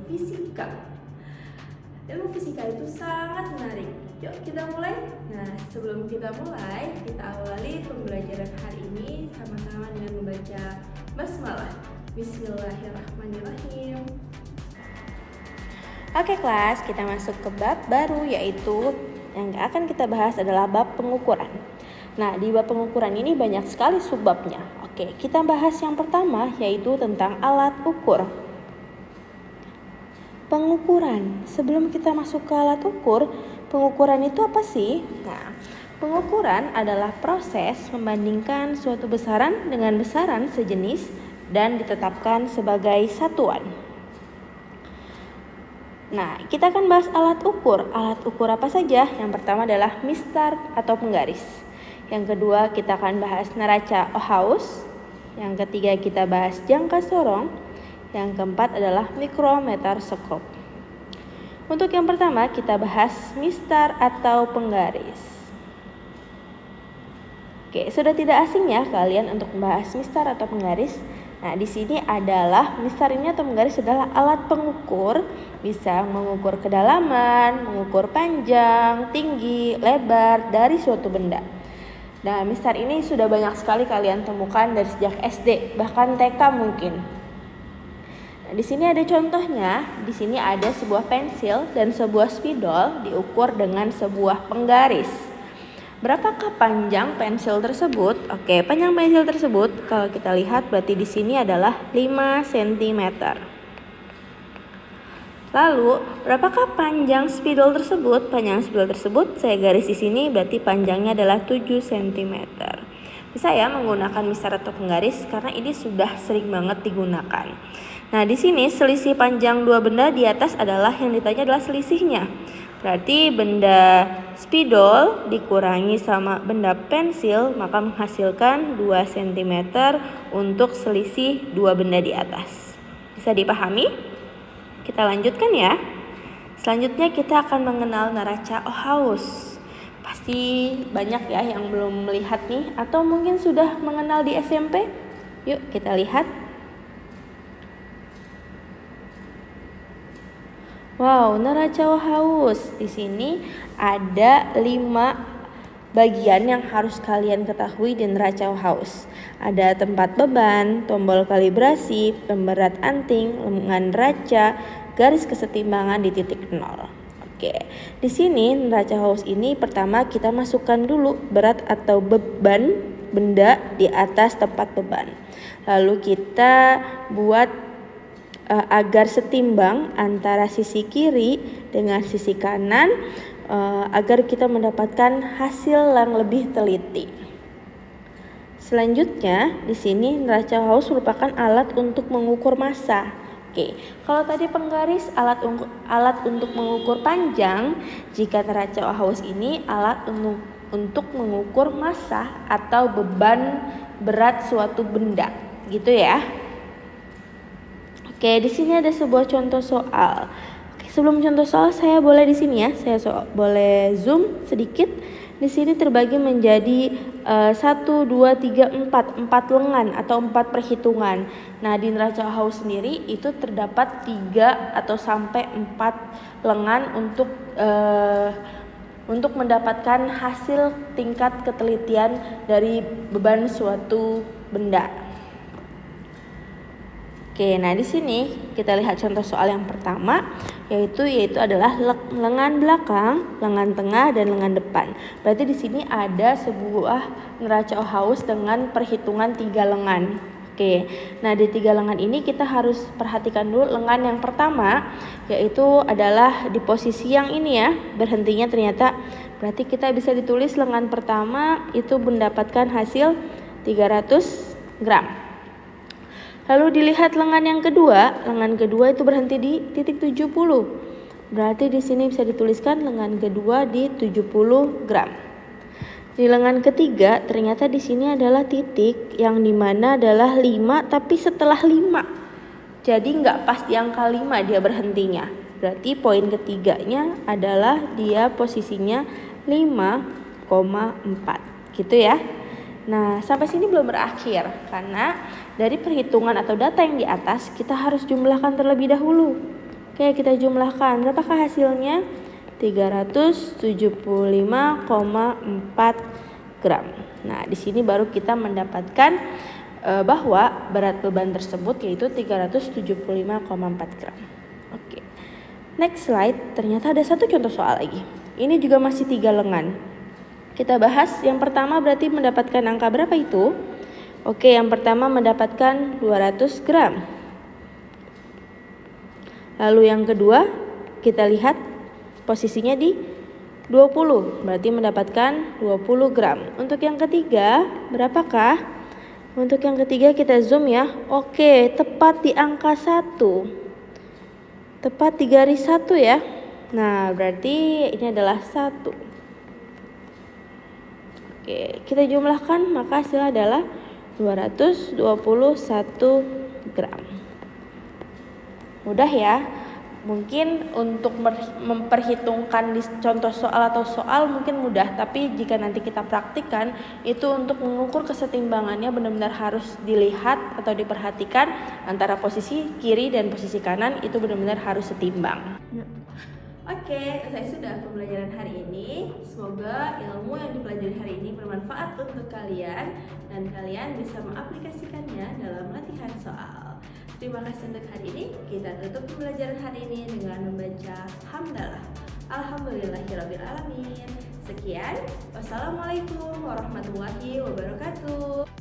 fisika. Ilmu fisika itu sangat menarik. Yuk kita mulai. Nah, sebelum kita mulai, kita awali pembelajaran hari ini sama-sama dengan membaca basmalah. Bismillahirrahmanirrahim. Oke kelas, kita masuk ke bab baru, yaitu yang akan kita bahas adalah bab pengukuran. Nah, di bab pengukuran ini banyak sekali subbabnya. Oke, kita bahas yang pertama, yaitu tentang alat ukur. Pengukuran. Sebelum kita masuk ke alat ukur, pengukuran itu apa sih? Nah, pengukuran adalah proses membandingkan suatu besaran dengan besaran sejenis dan ditetapkan sebagai satuan. Nah, kita akan bahas alat ukur. Alat ukur apa saja? Yang pertama adalah mistar atau penggaris. Yang kedua, kita akan bahas neraca Ohaus. Yang ketiga, kita bahas jangka sorong. Yang keempat adalah mikrometer skop. Untuk yang pertama, kita bahas mistar atau penggaris. Oke, sudah tidak asing ya kalian untuk membahas mistar atau penggaris. Nah, di sini adalah mistar ini atau penggaris adalah alat pengukur, bisa mengukur kedalaman, mengukur panjang, tinggi, lebar dari suatu benda. Nah, mistar ini sudah banyak sekali kalian temukan dari sejak SD, bahkan TK mungkin. Nah, di sini ada contohnya. Di sini ada sebuah pensil dan sebuah spidol diukur dengan sebuah penggaris. Berapakah panjang pensil tersebut? Oke, panjang pensil tersebut kalau kita lihat berarti di sini adalah 5 cm. Lalu, berapakah panjang spidol tersebut? Panjang spidol tersebut saya garis di sini berarti panjangnya adalah 7 cm. Bisa ya menggunakan mistar atau penggaris karena ini sudah sering banget digunakan. Nah, di sini selisih panjang dua benda di atas adalah yang ditanya adalah selisihnya. Berarti benda spidol dikurangi sama benda pensil maka menghasilkan 2 cm untuk selisih dua benda di atas. Bisa dipahami? Kita lanjutkan ya. Selanjutnya kita akan mengenal neraca Ohaus. Pasti banyak ya yang belum melihat nih atau mungkin sudah mengenal di SMP. Yuk kita lihat. Wow, neraca Ohaus. Di sini ada 5 bagian yang harus kalian ketahui di neraca Ohaus. Ada tempat beban, tombol kalibrasi, pemberat anting, lengan neraca, garis kesetimbangan di titik 0. Oke, di sini neraca Ohaus ini pertama kita masukkan dulu berat atau beban benda di atas tempat beban. Lalu kita buat agar setimbang antara sisi kiri dengan sisi kanan agar kita mendapatkan hasil yang lebih teliti. Selanjutnya, di sini neraca Ohaus merupakan alat untuk mengukur massa. Oke, kalau tadi penggaris alat untuk mengukur panjang, jika neraca Ohaus ini alat untuk mengukur massa atau beban berat suatu benda, gitu ya. Oke, di sini ada sebuah contoh soal. Oke, sebelum contoh soal saya boleh di sini ya, boleh zoom sedikit. Di sini terbagi menjadi 1, 2, 3, 4 lengan atau 4 perhitungan. Nah, di neraca Ohaus sendiri itu terdapat 3 atau sampai 4 lengan untuk mendapatkan hasil tingkat ketelitian dari beban suatu benda. Oke, nah di sini kita lihat contoh soal yang pertama yaitu adalah lengan belakang, lengan tengah dan lengan depan. Berarti di sini ada sebuah neraca Ohaus dengan perhitungan 3 lengan. Oke. Nah, di 3 lengan ini kita harus perhatikan dulu lengan yang pertama yaitu adalah di posisi yang ini ya, berhentinya ternyata. Berarti kita bisa ditulis lengan pertama itu mendapatkan hasil 300 gram. Lalu dilihat lengan kedua itu berhenti di titik 70. Berarti di sini bisa dituliskan lengan kedua di 70 gram. Di lengan ketiga ternyata di sini adalah titik yang dimana adalah 5 tapi setelah 5. Jadi nggak pas di angka 5 dia berhentinya. Berarti poin ketiganya adalah dia posisinya 5,4 gitu ya. Nah, sampai sini belum berakhir karena dari perhitungan atau data yang di atas kita harus jumlahkan terlebih dahulu. Oke, kita jumlahkan. Berapakah hasilnya? 375,4 gram. Nah, di sini baru kita mendapatkan bahwa berat beban tersebut yaitu 375,4 gram. Oke. Next slide, ternyata ada satu contoh soal lagi. Ini juga masih 3 lengan. Kita bahas yang pertama berarti mendapatkan angka berapa itu? Oke, yang pertama mendapatkan 200 gram. Lalu yang kedua, kita lihat posisinya di 20, berarti mendapatkan 20 gram. Untuk yang ketiga, berapakah? Untuk yang ketiga kita zoom ya. Oke, tepat di angka 1. Tepat di garis 1 ya. Nah, berarti ini adalah 1. Oke, kita jumlahkan, maka hasilnya adalah 221 gram. Mudah ya. Mungkin untuk memperhitungkan di contoh soal atau soal mungkin mudah, tapi jika nanti kita praktikkan itu untuk mengukur kesetimbangannya benar-benar harus dilihat atau diperhatikan antara posisi kiri dan posisi kanan itu benar-benar harus setimbang. Oke, selesai sudah pembelajaran hari ini. Semoga ilmu yang dipelajari hari ini bermanfaat untuk kalian dan kalian bisa mengaplikasikannya dalam latihan soal. Terima kasih untuk hari ini. Kita tutup pembelajaran hari ini dengan membaca hamdalah. Alhamdulillahirabbil alamin. Sekian. Wassalamualaikum warahmatullahi wabarakatuh.